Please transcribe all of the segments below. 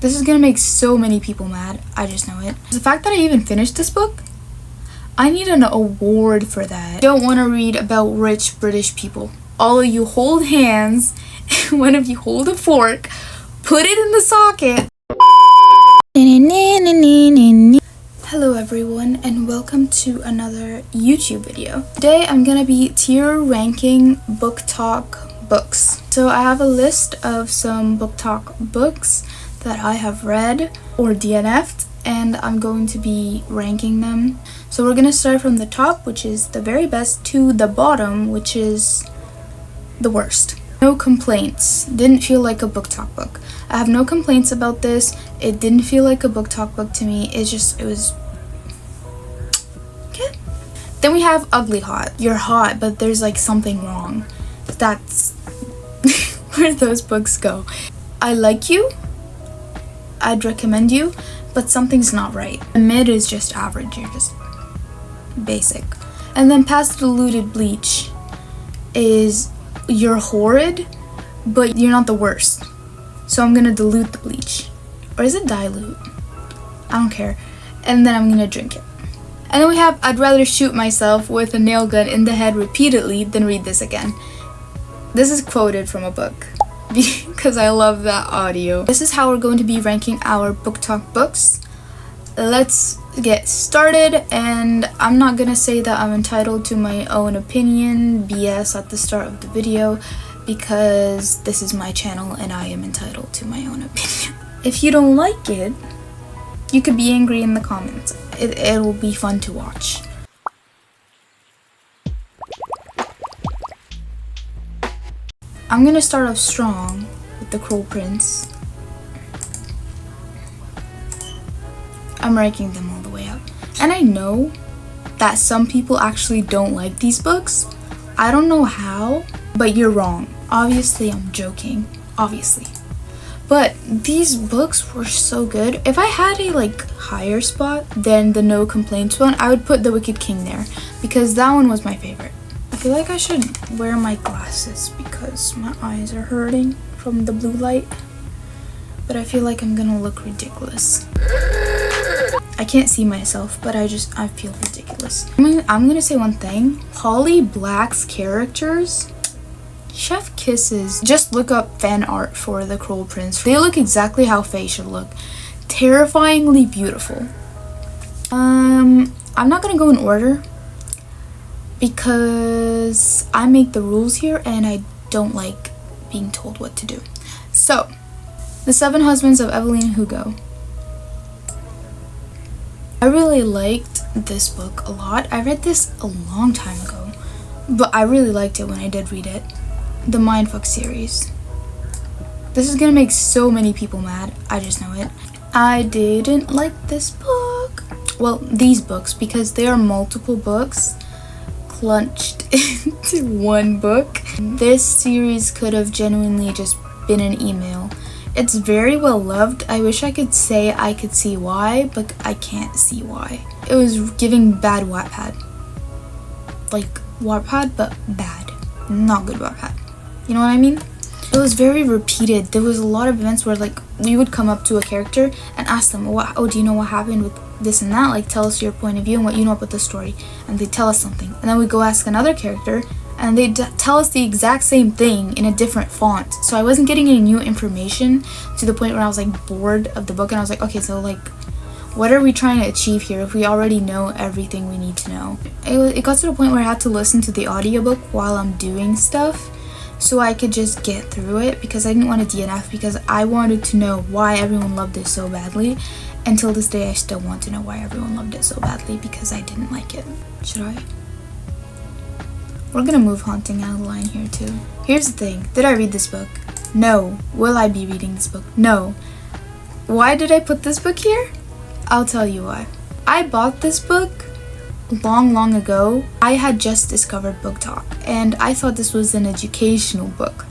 This is gonna make so many people mad. I just know it. The fact that I even finished this book, I need an award for that. I don't want to read about rich British people. All of you hold hands, one of you hold a fork, put it in the socket. Hello everyone and welcome to another YouTube video. Today I'm gonna be tier ranking BookTok books. So I have a list of some BookTok books that I have read or DNF'd, and I'm going to be ranking them. So we're gonna start from the top, which is the very best, to the bottom, which is the worst. No complaints. Didn't feel like a BookTok book. I have no complaints about this. It didn't feel like a BookTok book to me. It was okay. Then we have Ugly Hot. You're hot, but there's like something wrong. That's where those books go. I like you. I'd recommend you, but something's not right. The mid is just average. You're just basic. And then Past Diluted Bleach is you're horrid, but you're not the worst. So I'm gonna dilute the bleach. Or is it dilute? I don't care. And then I'm gonna drink it. And then we have I'd rather shoot myself with a nail gun in the head repeatedly than read this again. This is quoted from a book because I love that audio. This is how we're going to be ranking our BookTok books. Let's get started, and I'm not gonna say that I'm entitled to my own opinion BS at the start of the video, because this is my channel and I am entitled to my own opinion. If you don't like it, you could be angry in the comments. It will be fun to watch. I'm gonna start off strong with The Cruel Prince. I'm ranking them all the way up. And I know that some people actually don't like these books. I don't know how, but you're wrong. Obviously, I'm joking. Obviously. But these books were so good. If I had a higher spot than the No Complaints one, I would put The Wicked King there, because that one was my favorite. I feel like I should wear my glasses because my eyes are hurting from the blue light. But I feel like I'm gonna look ridiculous. I can't see myself, but I feel ridiculous. I'm gonna say one thing. Holly Black's characters, chef kisses. Just look up fan art for The Cruel Prince. They look exactly how Faye should look. Terrifyingly beautiful. I'm not gonna go in order because I make the rules here and I don't like being told what to do. So, The Seven Husbands of Evelyn Hugo. I really liked this book a lot. I read this a long time ago, but I really liked it when I did read it. The Mindfuck series. This is gonna make so many people mad. I just know it. I didn't like this book. Well, these books, because they are multiple books clunched into one book. This series could have genuinely just been an email. It's very well loved. I wish I could say I could see why, but I can't see why. It was giving bad Wattpad. Like Wattpad, but bad. Not good Wattpad. You know what I mean? It was very repeated. There was a lot of events where you would come up to a character and ask them, oh, do you know what happened with this and that? Tell us your point of view and what you know about the story. And they tell us something. And then we go ask another character and they tell us the exact same thing in a different font. So I wasn't getting any new information, to the point where I was bored of the book, and I was like, okay, so what are we trying to achieve here if we already know everything we need to know? It got to the point where I had to listen to the audiobook while I'm doing stuff so I could just get through it, because I didn't want to DNF, because I wanted to know why everyone loved it so badly. Until this day, I still want to know why everyone loved it so badly, because I didn't like it. Should I? We're gonna move Haunting out of the line here too. Here's the thing. Did I read this book? No. Will I be reading this book? No. Why did I put this book here? I'll tell you why. I bought this book long ago. I had just discovered BookTok, and I thought this was an educational book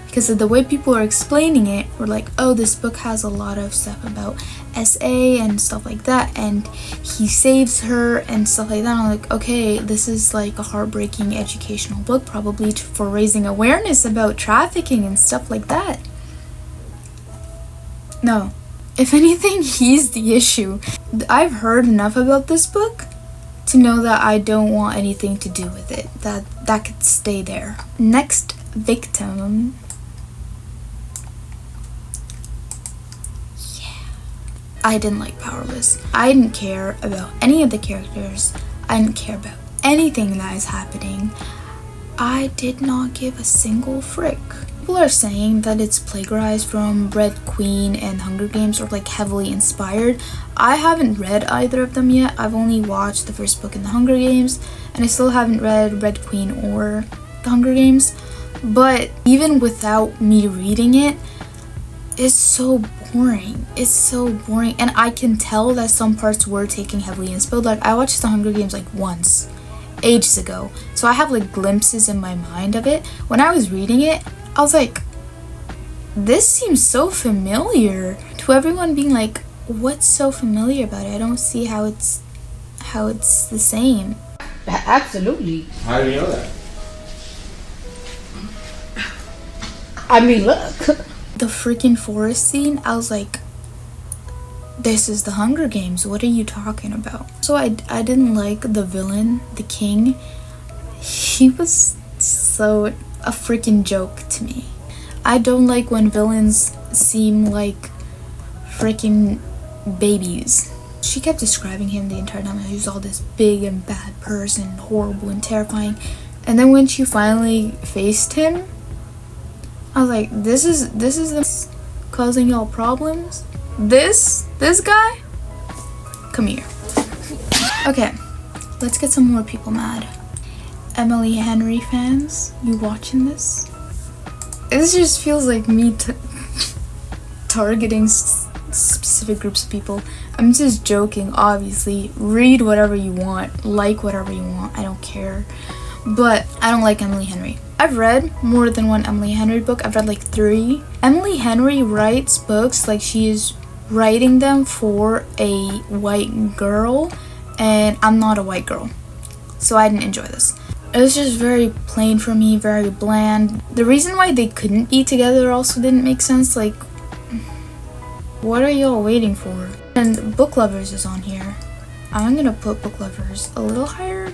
because of the way people are explaining it. We're like, oh, this book has a lot of stuff about SA and stuff like that, and he saves her and stuff like that. And I'm like, okay, this is a heartbreaking educational book, probably for raising awareness about trafficking and stuff like that. No, If anything, he's the issue. I've heard enough about this book to know that I don't want anything to do with it. That could stay there. Next victim. Yeah. I didn't like Powerless. I didn't care about any of the characters. I didn't care about anything that is happening. I did not give a single frick. People are saying that it's plagiarized from Red Queen and Hunger Games, or like heavily inspired. I haven't read either of them yet. I've only watched the first book in the Hunger Games, and I still haven't read Red Queen or the Hunger Games. But even without me reading it, it's so boring. It's so boring, and I can tell that some parts were taken heavily inspired. Like, I watched the Hunger Games like once, ages ago, so I have like glimpses in my mind of it. When I was reading it, I was like, this seems so familiar. To everyone being like, what's so familiar about it? I don't see how it's the same. Absolutely. How do you know that? I mean, look. The freaking forest scene, I was like, this is the Hunger Games. What are you talking about? So I didn't like the villain, the king. He was so a freaking joke to me. I don't like when villains seem like freaking babies. She kept describing him the entire time. He was all this big and bad person, horrible and terrifying. And then when she finally faced him, I was like, this is the causing y'all problems? This guy? Come here. Okay, let's get some more people mad. Emily Henry fans, you watching this? This just feels like me targeting specific groups of people. I'm just joking, obviously. Read whatever you want, like whatever you want, I don't care. But I don't like Emily Henry. I've read more than one Emily Henry book. I've read like 3. Emily Henry writes books like she is writing them for a white girl, and I'm not a white girl, so I didn't enjoy this. It was just very plain for me, very bland. The reason why they couldn't be together also didn't make sense. Like, what are y'all waiting for? And Book Lovers is on here. I'm gonna put Book Lovers a little higher.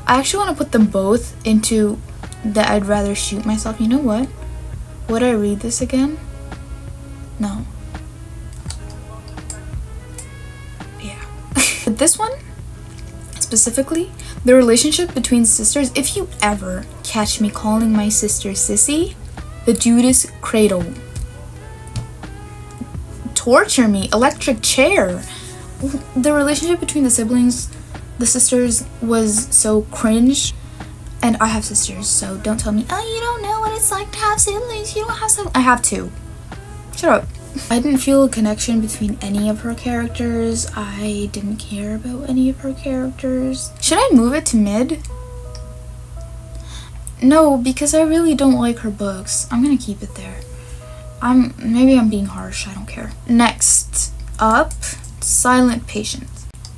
I actually want to put them both into the I'd rather shoot myself. You know what? Would I read this again? No. Yeah. But this one, specifically, the relationship between sisters, if you ever catch me calling my sister Sissy, the Judas Cradle. Torture me, electric chair. The relationship between the siblings, the sisters, was so cringe. And I have sisters, so don't tell me, oh, you don't know what it's like to have siblings. You don't have siblings. I have 2. Shut up. I didn't feel a connection between any of her characters. I didn't care about any of her characters. Should I move it to mid? No, because I really don't like her books. I'm gonna keep it there. Maybe I'm being harsh, I don't care. Next up, Silent Patient.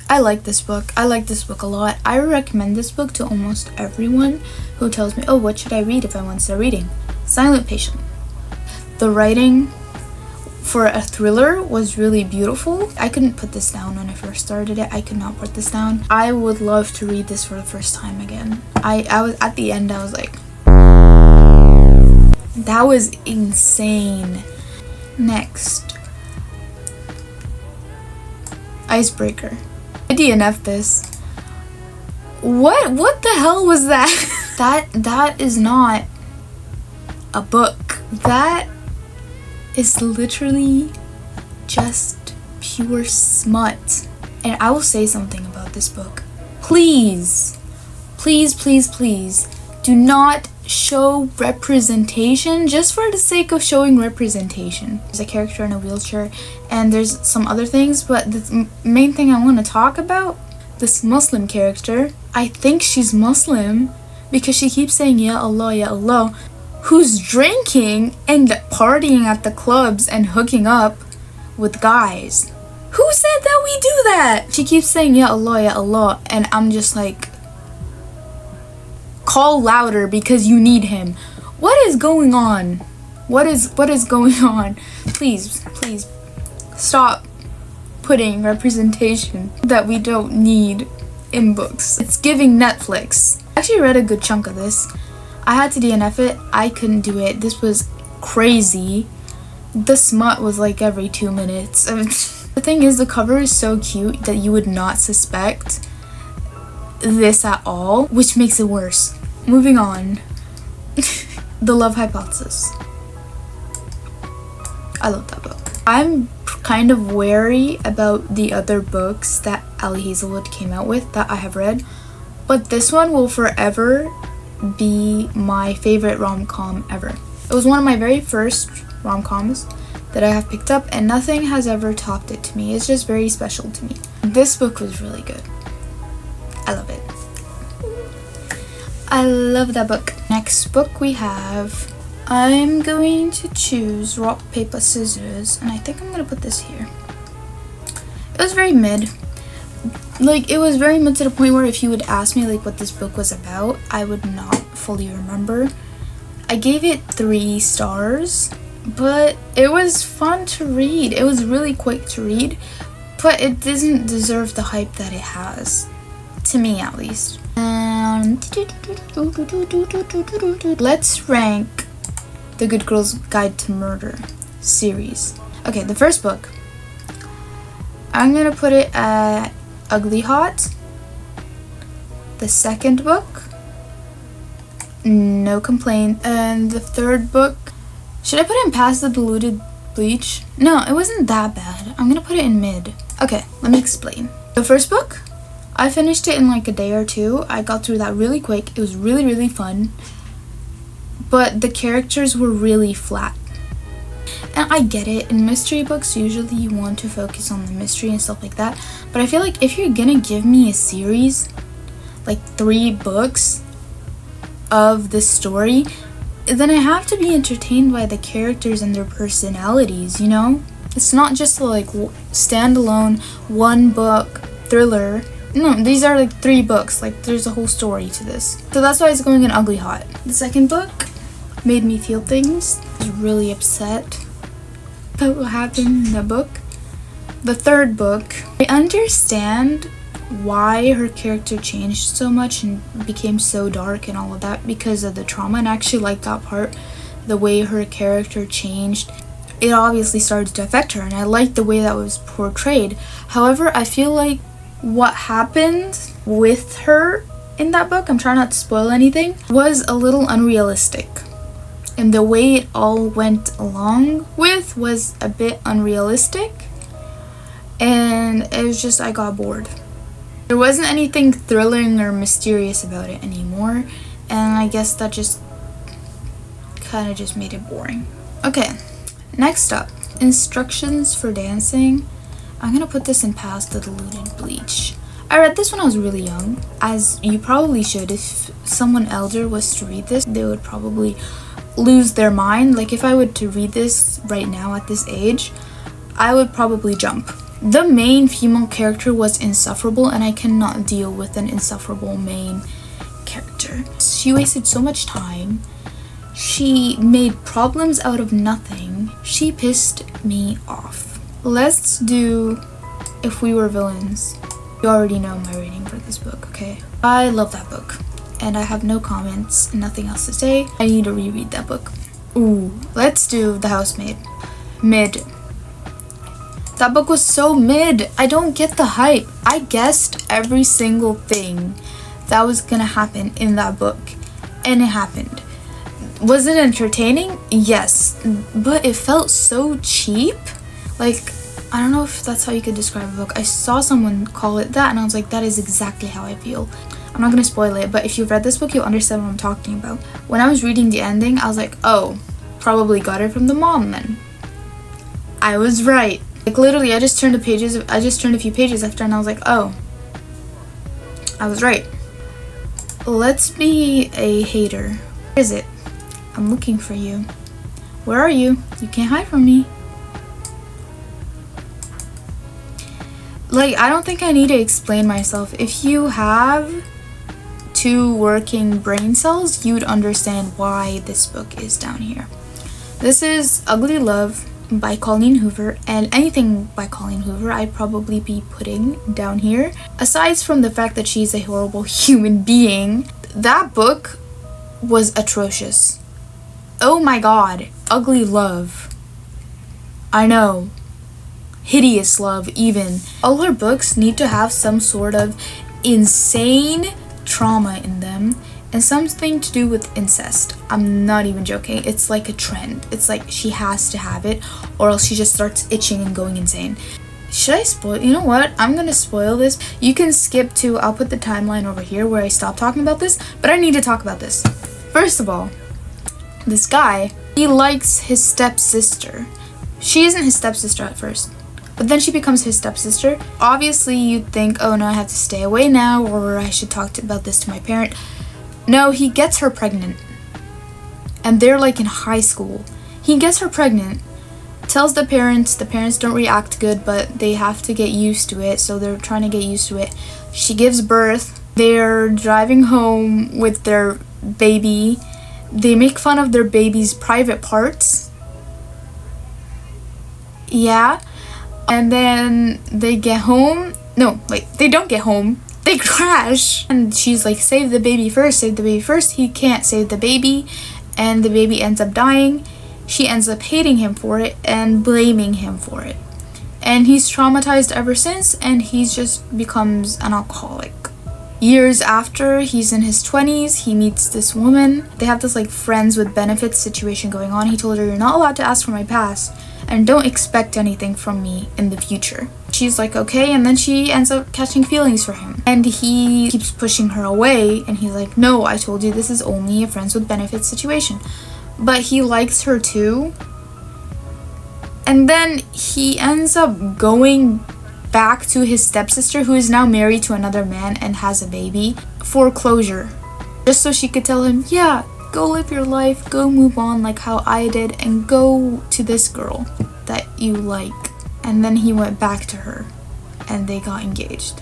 I like this book. I like this book a lot. I recommend this book to almost everyone who tells me, oh, what should I read if I want to start reading? Silent Patient. The writing for a thriller was really beautiful. I couldn't put this down when I first started it. I could not put this down. I would love to read this for the first time again. I was at the end, I was like, that was insane. Next, Icebreaker. I DNF this. What the hell was that? That is not a book. That is literally just pure smut. And I will say something about this book. Please, please, please, please do not show representation just for the sake of showing representation. There's a character in a wheelchair and there's some other things, but the main thing I want to talk about, this Muslim character, I think she's Muslim because she keeps saying ya Allah, who's drinking and partying at the clubs and hooking up with guys. Who said that we do that? She keeps saying ya Allah, and I'm just like, call louder because you need him. What is going on? What is going on? Please, please, Stop putting representation that we don't need in books. It's giving Netflix. I actually read a good chunk of this. I had to DNF it. I couldn't do it. This was crazy. The smut was like every 2 minutes. The thing is, the cover is so cute that you would not suspect this at all, which makes it worse. Moving on. The Love Hypothesis. I love that book. I'm kind of wary about the other books that Ali Hazelwood came out with that I have read, but this one will forever be my favorite rom-com ever. It was one of my very first rom-coms that I have picked up, and nothing has ever topped it to me. It's just very special to me. This book was really good. I love it. I love that book. Next book we have, I'm going to choose Rock, Paper, Scissors, and I think I'm going to put this here. It was very mid. Like, it was very mid to the point where if you would ask me like what this book was about, I would not fully remember. I gave it 3 stars, but it was fun to read. It was really quick to read, but it doesn't deserve the hype that it has, to me at least. Let's rank The Good Girl's Guide to Murder series. Okay, the first book, I'm gonna put it at Ugly Hot. The second book, no complaint. And the third book, should I put it in Past the Diluted Bleach? No, it wasn't that bad. I'm gonna put it in mid. Okay, let me explain. The first book, I finished it in like a day or 2. I got through that really quick. It was really, really fun. But the characters were really flat. And I get it. In mystery books, usually you want to focus on the mystery and stuff like that. But I feel like if you're gonna give me a series, like 3 books of the story, then I have to be entertained by the characters and their personalities, you know? It's not just like standalone 1 book thriller. No, these are like 3 books. Like, there's a whole story to this. So that's why it's going in Ugly Hot. The second book made me feel things. I was really upset about what happened in the book. The third book, I understand why her character changed so much and became so dark and all of that because of the trauma, and I actually like that part, the way her character changed. It obviously started to affect her, and I liked the way that was portrayed. However, I feel like what happened with her in that book, I'm trying not to spoil anything, was a little unrealistic. And the way it all went along with was a bit unrealistic. And it was just, I got bored. There wasn't anything thrilling or mysterious about it anymore. And I guess that just kind of just made it boring. Okay, next up, Instructions for Dancing. I'm gonna put this in Past the Diluted Bleach. I read this when I was really young, as you probably should. If someone elder was to read this, they would probably lose their mind. Like, if I were to read this right now at this age, I would probably jump. The main female character was insufferable, and I cannot deal with an insufferable main character. She wasted so much time. She made problems out of nothing. She pissed me off. Let's do If We Were Villains. You already know my rating for this book, okay? I love that book, and I have no comments and nothing else to say. I need to reread that book. Ooh, let's do The Housemaid. Mid. That book was so mid. I don't get the hype. I guessed every single thing that was gonna happen in that book, and it happened. Was it entertaining? Yes, but it felt so cheap. Like, I don't know if that's how you could describe a book. I saw someone call it that, and I was like, that is exactly how I feel. I'm not gonna spoil it, but if you've read this book, you'll understand what I'm talking about. When I was reading the ending, I was like, oh, probably got it from the mom then. I was right. Like, literally, I just turned a few pages after, and I was like, oh, I was right. Let's be a hater. Where is it? I'm looking for you. Where are you? You can't hide from me. Like, I don't think I need to explain myself. If you have 2 working brain cells, you'd understand why this book is down here. This is Ugly Love by Colleen Hoover, and anything by Colleen Hoover I'd probably be putting down here. Aside from the fact that she's a horrible human being, that book was atrocious. Oh my god, ugly love. I know. Hideous love, even. All her books need to have some sort of insane trauma in them and something to do with incest. I'm not even joking. It's like a trend. It's like she has to have it or else she just starts itching and going insane. Should I spoil? You know what? I'm gonna spoil this. You can skip to, I'll put the timeline over here where I stopped talking about this, but I need to talk about this. First of all, this guy, he likes his stepsister. She isn't his stepsister at first, but then she becomes his stepsister. Obviously, you'd think, oh no, I have to stay away now, or I should talk about this to my parent. No, he gets her pregnant. And they're like in high school. He gets her pregnant, tells the parents don't react good, but they have to get used to it, so they're trying to get used to it. She gives birth. They're driving home with their baby. They make fun of their baby's private parts. Yeah. And then they get home. No, wait, they don't get home. They crash. And she's like, save the baby first, save the baby first. He can't save the baby. And the baby ends up dying. She ends up hating him for it and blaming him for it. And he's traumatized ever since, and he just becomes an alcoholic. Years after, he's in his 20s, he meets this woman. They have this like friends with benefits situation going on. He told her, you're not allowed to ask for my past and don't expect anything from me in the future. She's like, okay, and then she ends up catching feelings for him. And he keeps pushing her away, and he's like, no, I told you this is only a friends with benefits situation. But he likes her too. And then he ends up going back to his stepsister, who is now married to another man and has a baby, for closure. Just so she could tell him, yeah, go live your life, go move on like how I did, and go to this girl that you like. And then he went back to her, and they got engaged.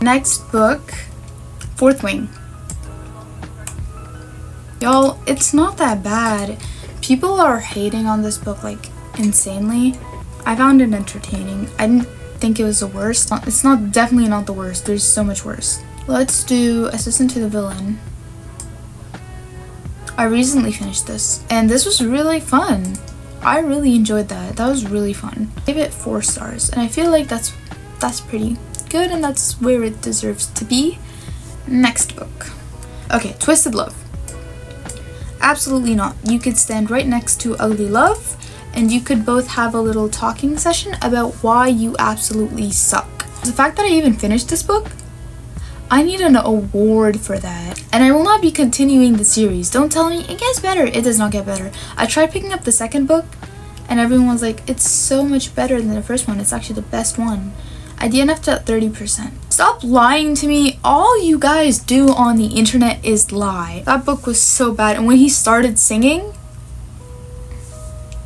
Next book, Fourth Wing. Y'all, it's not that bad. People are hating on this book like insanely. I found it entertaining. I didn't think it was the worst. It's definitely not the worst. There's so much worse. Let's do Assistant to the Villain. I recently finished this, and this was really fun. I really enjoyed that. That was really fun. I gave it 4 stars, and I feel like that's pretty good, and that's where it deserves to be. Next book. Okay, Twisted Love. Absolutely not. You could stand right next to Ugly Love, and you could both have a little talking session about why you absolutely suck. The fact that I even finished this book, I need an award for that. And I will not be continuing the series. Don't tell me it gets better. It does not get better. I tried picking up the second book, and everyone was like, it's so much better than the first one. It's actually the best one. I DNF'd at 30%. Stop lying to me. All you guys do on the internet is lie. That book was so bad. And when he started singing,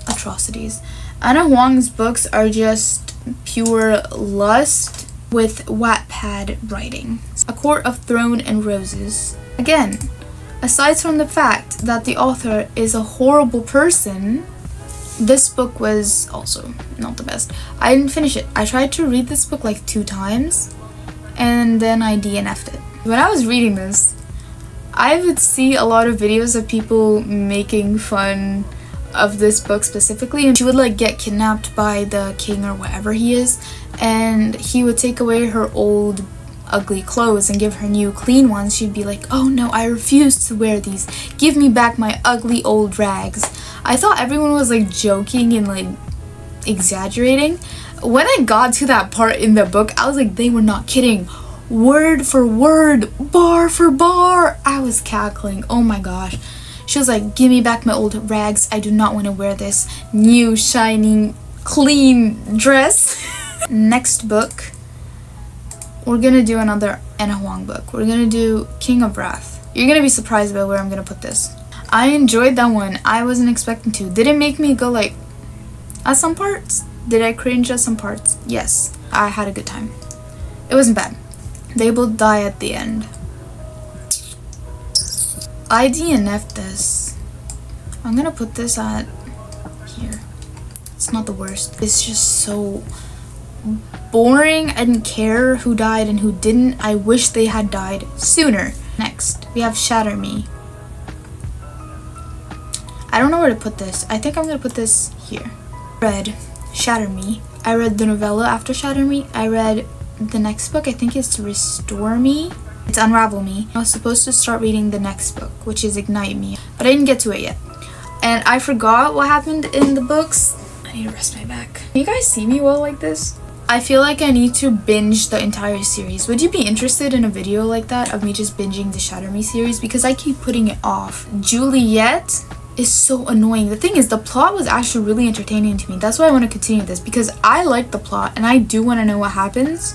atrocities. Anna Huang's books are just pure lust with Wattpad writing. A Court of Thorn and Roses. Again, aside from the fact that the author is a horrible person, this book was also not the best. I didn't finish it. I tried to read this book like 2 times, and then I DNF'd it. When I was reading this, I would see a lot of videos of people making fun of this book specifically, and she would like get kidnapped by the king or whatever he is, and he would take away her old ugly clothes and give her new clean ones. She'd be like, oh no, I refuse to wear these. Give me back my ugly old rags. I thought everyone was like joking and like exaggerating. When I got to that part in the book, I was like, they were not kidding. Word for word, bar for bar. I was cackling. Oh my gosh. She was like, give me back my old rags. I do not want to wear this new, shining, clean dress. Next book, we're gonna do another Anna Huang book. We're gonna do King of Wrath. You're gonna be surprised about where I'm gonna put this. I enjoyed that one. I wasn't expecting to. Did it make me go like, at some parts? Did I cringe at some parts? Yes. I had a good time. It wasn't bad. They both die at the end. I DNF'd this. I'm gonna put this at It's not the worst. It's just so boring. I didn't care who died and who didn't. I wish they had died sooner. Next, we have Shatter Me. I don't know where to put this. I think I'm gonna put this here. Read Shatter Me. I read the novella after Shatter Me. I read the next book. I think it's Restore Me. It's Unravel Me. I was supposed to start reading the next book, which is Ignite Me, but I didn't get to it yet. And I forgot what happened in the books. I need to rest my back. Can you guys see me well like this? I feel like I need to binge the entire series. Would you be interested in a video like that of me just binging the Shatter Me series? Because I keep putting it off. Juliet is so annoying. The thing is, the plot was actually really entertaining to me. That's why I want to continue this, because I like the plot and I do want to know what happens.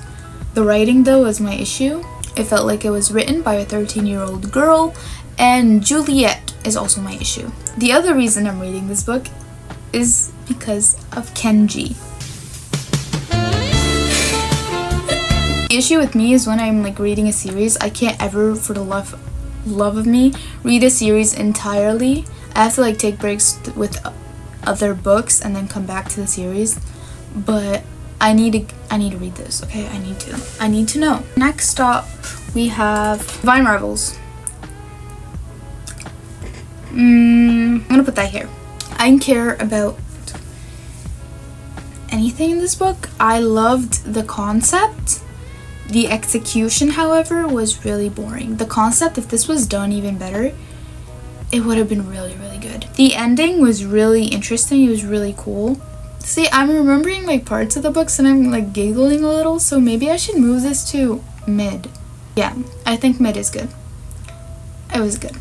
The writing though is my issue. It felt like it was written by a 13-year-old girl, and Juliet is also my issue. The other reason I'm reading this book is because of Kenji. The issue with me is when I'm like reading a series, I can't ever for the love of me read a series entirely. I have to like take breaks with other books and then come back to the series. But I need to read this, okay? I need to know. Next up, we have Divine Rivals. I'm gonna put that here. I didn't care about anything in this book. I loved the concept. The execution, however, was really boring. The concept, if this was done even better, it would have been really, really good. The ending was really interesting. It was really cool. See, I'm remembering like parts of the books and I'm like giggling a little, so maybe I should move this to mid. Yeah, I think mid is good. It was good.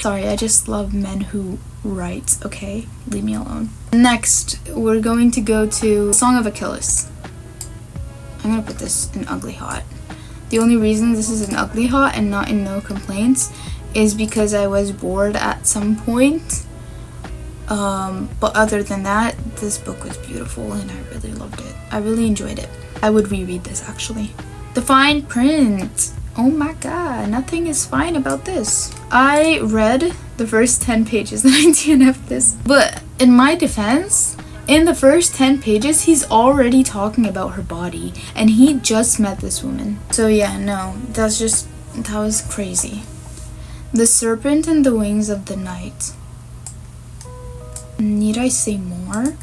Sorry, I just love men who write, okay? Leave me alone. Next, we're going to go to Song of Achilles. I'm gonna put this in Ugly Hot. The only reason this is in Ugly Hot and not in No Complaints is because I was bored at some point. But other than that, this book was beautiful and I really loved it. I really enjoyed it. I would reread this actually. The Fine Print. Oh my god, nothing is fine about this. I read the first 10 pages and I DNF'd this. But in my defense, in the first 10 pages, he's already talking about her body and he just met this woman. So yeah, no, that was crazy. The Serpent and the Wings of the Night. Need I say more?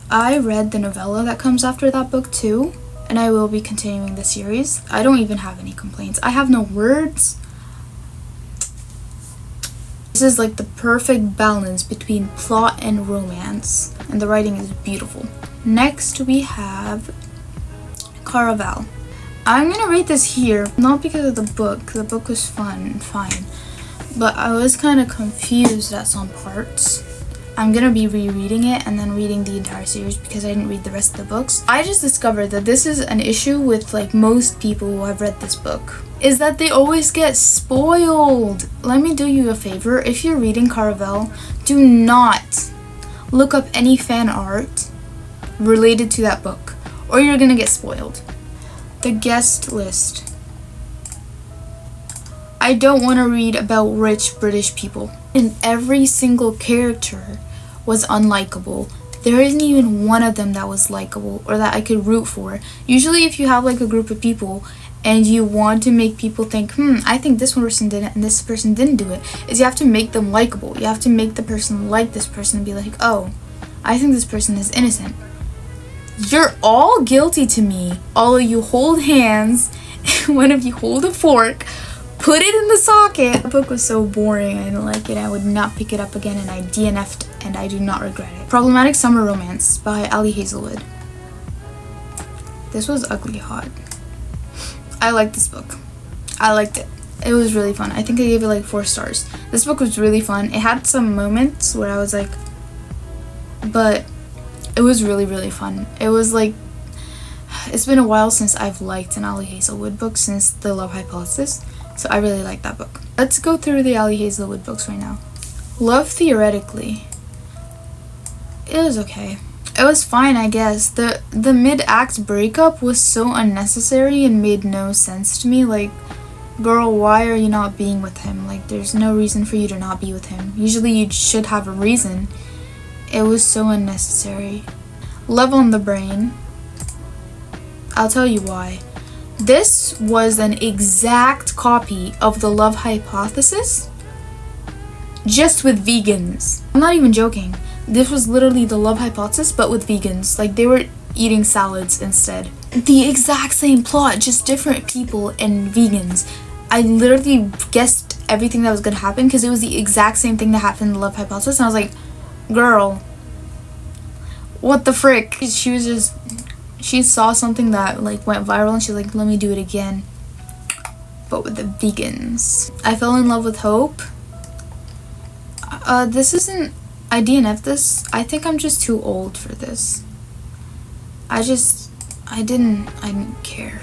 I read the novella that comes after that book too, and I will be continuing the series. I don't even have any complaints. I have no words. This is like the perfect balance between plot and romance, and the writing is beautiful. Next we have Caraval. I'm gonna rate this here, not because of the book. The book was fun and fine, but I was kind of confused at some parts. I'm gonna be rereading it and then reading the entire series because I didn't read the rest of the books. I just discovered that this is an issue with like most people who have read this book, is that they always get spoiled. Let me do you a favor. If you're reading Caraval, do not look up any fan art related to that book or you're gonna get spoiled. The Guest List. I don't want to read about rich British people. And every single character was unlikable. There isn't even one of them that was likable or that I could root for. Usually if you have like a group of people and you want to make people think, I think this person did it and this person didn't do it, is you have to make them likable. You have to make the person like this person and be like, oh, I think this person is innocent. You're all guilty to me. All of you hold hands, one of you hold a fork, put it in the socket. The book was so boring. I didn't like it. I would not pick it up again and I DNF'd and I do not regret it. Problematic Summer Romance by Ali Hazelwood. This was Ugly Hot. I liked this book. I liked it. It was really fun. I think I gave it like 4 stars. This book was really fun. It had some moments where I was like, but it was really, really fun. It was like, it's been a while since I've liked an Ali Hazelwood book since The Love Hypothesis. So I really like that book. Let's go through the Ali Hazelwood books right now. Love Theoretically. It was okay. It was fine, I guess. The mid-act breakup was so unnecessary and made no sense to me. Like, girl, why are you not being with him? Like, there's no reason for you to not be with him. Usually you should have a reason It was so unnecessary. Love on the Brain. I'll tell you why. This was an exact copy of The Love Hypothesis, just with vegans. I'm not even joking. This was literally The Love Hypothesis, but with vegans. Like, they were eating salads instead. The exact same plot, just different people and vegans. I literally guessed everything that was gonna happen because it was the exact same thing that happened in The Love Hypothesis, and I was like, girl, what the frick? She saw something that like went viral and she's like, let me do it again, but with the vegans. I fell in love with Hope. This isn't, I DNF this. I think I'm just too old for this. I didn't care.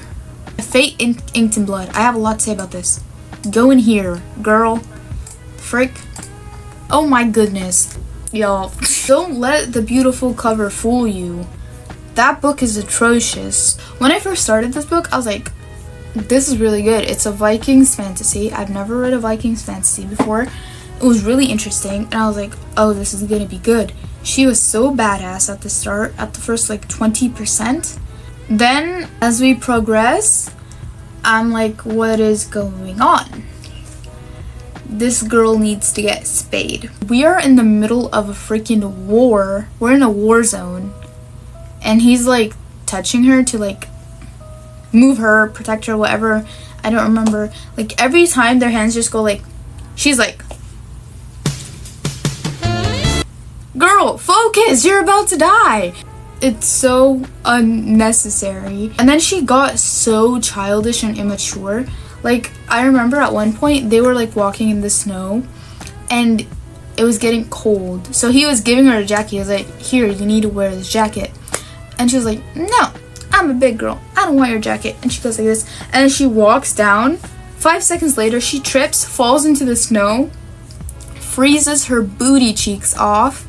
Fate Inked in Blood. I have a lot to say about this. Go in here, girl. Frick. Oh my goodness. Y'all, don't let the beautiful cover fool you. That book is atrocious. When I first started this book, I was like, this is really good. It's a Vikings fantasy. I've never read a Vikings fantasy before. It was really interesting, and I was like, oh, this is gonna be good. She was so badass at the start, at the first like 20%. Then, as we progress, I'm like, what is going on? This girl needs to get spayed. We are in the middle of a freaking war. We're in a war zone. And he's like touching her to like move her, protect her, whatever. I don't remember. Like every time their hands just go like, she's like, girl, focus, you're about to die. It's so unnecessary. And then she got so childish and immature. Like, I remember at one point they were like walking in the snow and it was getting cold. So he was giving her a jacket. He was like, here, you need to wear this jacket. And she was like, no, I'm a big girl. I don't want your jacket. And she goes like this. And then she walks down. 5 seconds later, she trips, falls into the snow, freezes her booty cheeks off,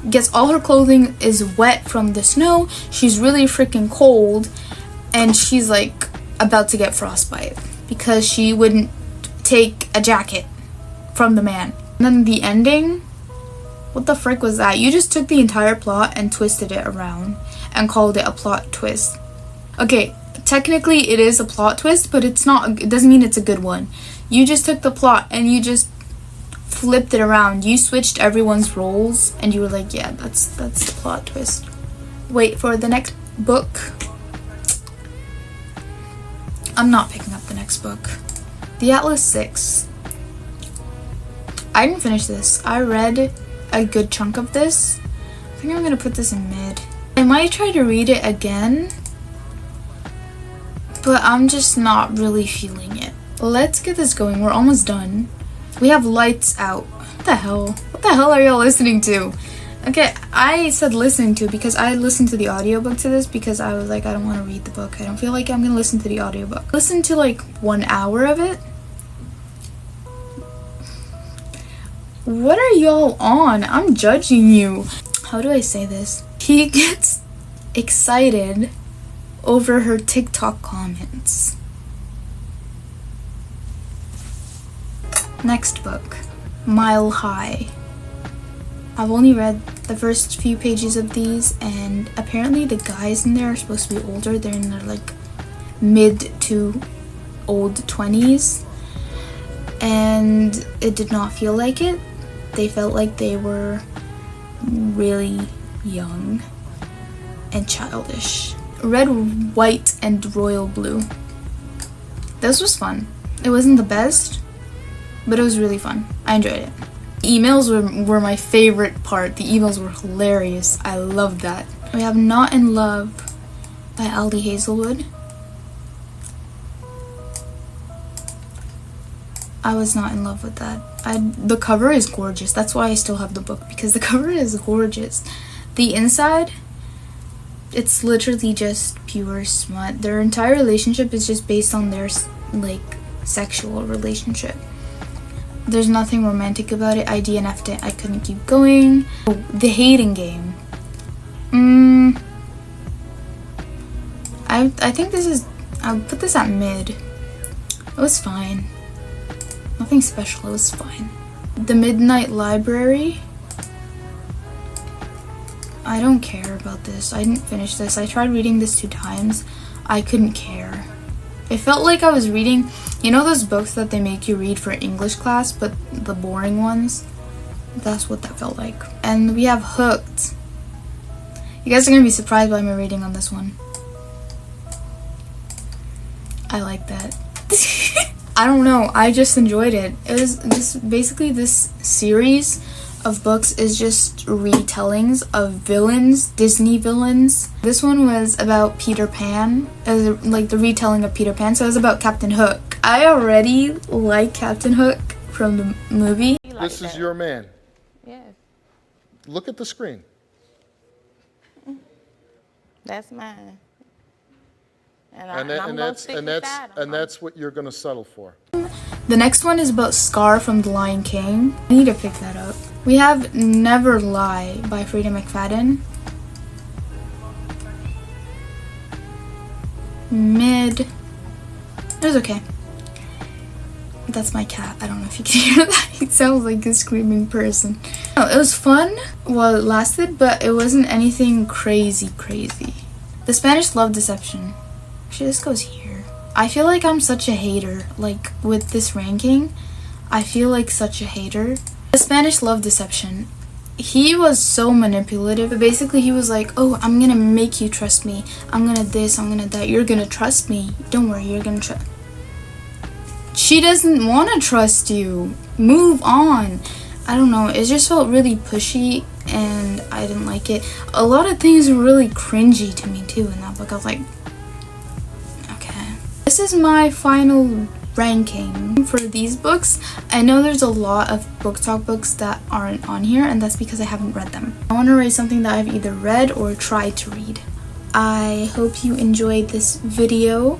gets all her clothing is wet from the snow. She's really freaking cold. And she's like about to get frostbite because she wouldn't take a jacket from the man. And then the ending, what the frick was that? You just took the entire plot and twisted it around and called it a plot twist. Okay, technically it is a plot twist, but it's not, it doesn't mean it's a good one. You just took the plot and you just flipped it around. You switched everyone's roles and you were like, yeah, that's the plot twist. Wait for the next book. I'm not picking up the next book. The Atlas 6. I didn't finish this. I read a good chunk of this. I think I'm gonna put this in mid. I might try to read it again, but I'm just not really feeling it. Let's get this going. We're almost done. We have Lights Out. What the hell? What the hell are y'all listening to? Okay, I said listening to because I listened to the audiobook to this because I was like, I don't want to read the book. I don't feel like I'm gonna listen to the audiobook. Listen to like 1 hour of it. What are y'all on? I'm judging you. How do I say this? He gets excited over her TikTok comments. Next book, Mile High. I've only read the first few pages of these, and apparently the guys in there are supposed to be older. They're in their like mid to old 20s, and it did not feel like it. They felt like they were really young and childish. Red, White, and Royal Blue. This was fun. It wasn't the best, but it was really fun. I enjoyed it. Emails were my favorite part. The emails were hilarious. I loved that. We have Not in Love by Aldi Hazelwood. I was not in love with that. The cover is gorgeous. That's why I still have the book, because the cover is gorgeous. The inside, it's literally just pure smut. Their entire relationship is just based on their like sexual relationship. There's nothing romantic about it. I DNF'd it. I couldn't keep going. Oh, The Hating Game. I think this is, I'll put this at mid. It was fine. Nothing special, it was fine. The Midnight Library. I don't care about this. I didn't finish this. I tried reading this 2 times. I couldn't care. It felt like I was reading, you know those books that they make you read for English class, but the boring ones? That's what that felt like. And we have Hooked. You guys are going to be surprised by my rating on this one. I like that. I don't know. I just enjoyed it. It was just basically this series of books is just retellings of villains, Disney villains. This one was about Peter Pan, like the retelling of Peter Pan. So it was about Captain Hook. I already like Captain Hook from the movie. This is your man. Yes, Look at the screen. that's mine. And that's what you're going to settle for. The next one is about Scar from The Lion King. I need to pick that up. We have Never Lie by Frida McFadden. Mid. It was okay. That's my cat. I don't know if you can hear that. He sounds like a screaming person. No, it was fun while it lasted, but it wasn't anything crazy. The Spanish Love Deception. Actually, this goes here. I feel like I'm such a hater. Like, with this ranking, I feel like such a hater. The Spanish Love Deception. He was so manipulative. But basically, he was like, oh, I'm gonna make you trust me. I'm gonna this, I'm gonna that. You're gonna trust me. Don't worry, you're gonna trust. She doesn't want to trust you. Move on. I don't know. It just felt really pushy, and I didn't like it. A lot of things were really cringy to me, too, in that book. I was like, this is my final ranking for these books. I know there's a lot of BookTok books that aren't on here, and that's because I haven't read them. I want to rate something that I've either read or tried to read. I hope you enjoyed this video,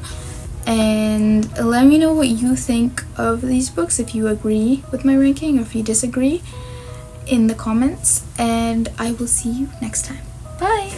and let me know what you think of these books, if you agree with my ranking or if you disagree, in the comments, and I will see you next time. Bye!